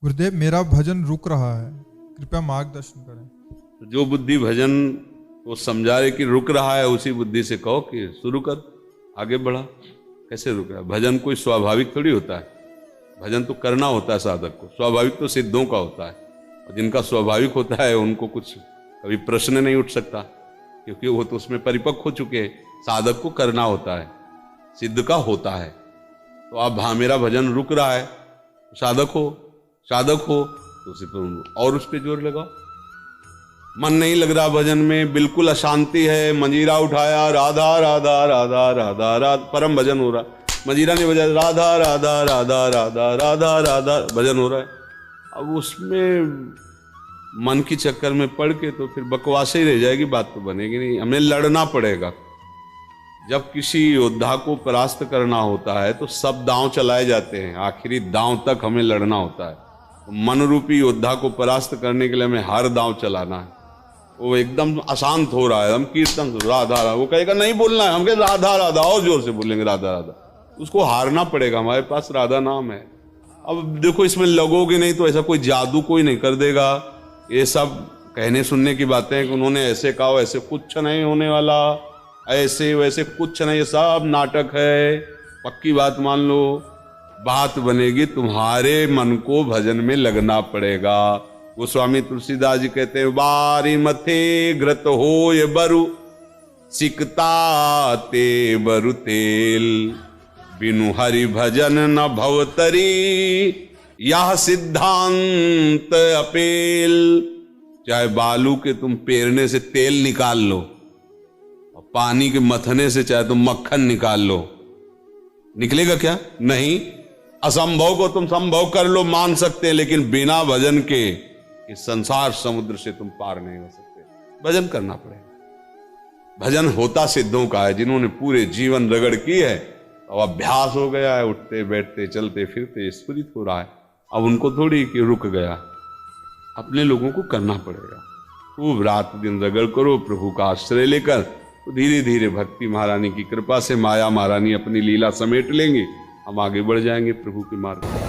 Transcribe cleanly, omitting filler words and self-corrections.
गुरुदेव, मेरा भजन रुक रहा है, कृपया मार्गदर्शन करें। जो बुद्धि भजन को समझा रहे कि रुक रहा है, उसी बुद्धि से कहो कि शुरू कर, आगे बढ़ा। कैसे रुक रहा है? भजन कोई स्वाभाविक थोड़ी होता है, भजन तो करना होता है साधक को। स्वाभाविक तो सिद्धों का होता है, और जिनका स्वाभाविक होता है उनको कुछ कभी प्रश्न नहीं उठ सकता, क्योंकि वो तो उसमें परिपक्व हो चुके हैं। साधक को करना होता है, सिद्ध का होता है। तो अब हाँ, मेरा भजन रुक रहा है, साधक हो तो उसी पर और उस पर जोर लगाओ। मन नहीं लग रहा भजन में, बिल्कुल अशांति है, मंजीरा उठाया राधा राधा राधा राधा राधा, परम भजन हो रहा है। मंजीरा नहीं बजाया, राधा राधा राधा राधा राधा राधा भजन हो रहा है। अब उसमें मन की चक्कर में पड़ के तो फिर बकवास ही रह जाएगी, बात तो बनेगी नहीं। हमें लड़ना पड़ेगा। जब किसी योद्धा को परास्त करना होता है तो सब दांव चलाए जाते हैं, आखिरी दांव तक हमें लड़ना होता है। तो मन रूपी योद्धा को परास्त करने के लिए हमें हर दांव चलाना है। वो एकदम अशांत हो रहा है, हम कीर्तन राधा राधा, वो कहेगा नहीं बोलना है, हम कहे राधा राधा, और जोर से बोलेंगे राधा राधा। उसको हारना पड़ेगा, हमारे पास राधा नाम है। अब देखो, इसमें लगोगे नहीं तो ऐसा कोई जादू कोई नहीं कर देगा। ये सब कहने सुनने की बातें हैं कि उन्होंने ऐसे कहा, ऐसे कुछ नहीं होने वाला, ऐसे वैसे कुछ नहीं, सब नाटक है। पक्की बात मान लो, बात बनेगी, तुम्हारे मन को भजन में लगना पड़ेगा। वो स्वामी तुलसीदास जी कहते हैं, बारी मथे घृत हो ये बरु, सिकता ते बरु तेल, बिनु हरि भजन न भवतरी, यह सिद्धांत अपेल। चाहे बालू के तुम पेरने से तेल निकाल लो, और पानी के मथने से चाहे तुम मक्खन निकाल लो, निकलेगा क्या? नहीं। असंभव को तुम संभव कर लो, मान सकते हैं, लेकिन बिना भजन के इस संसार समुद्र से तुम पार नहीं हो सकते। भजन करना पड़ेगा। भजन होता सिद्धों का है, जिन्होंने पूरे जीवन रगड़ की है, अब अभ्यास हो गया है, उठते बैठते चलते फिरते स्फुरित हो रहा है। अब उनको थोड़ी कि रुक गया, अपने लोगों को करना पड़ेगा। खूब रात दिन रगड़ करो प्रभु का आश्रय लेकर, तो धीरे धीरे भक्ति महारानी की कृपा से माया महारानी अपनी लीला समेट लेंगी, हम आगे बढ़ जाएंगे प्रभु के मार्ग।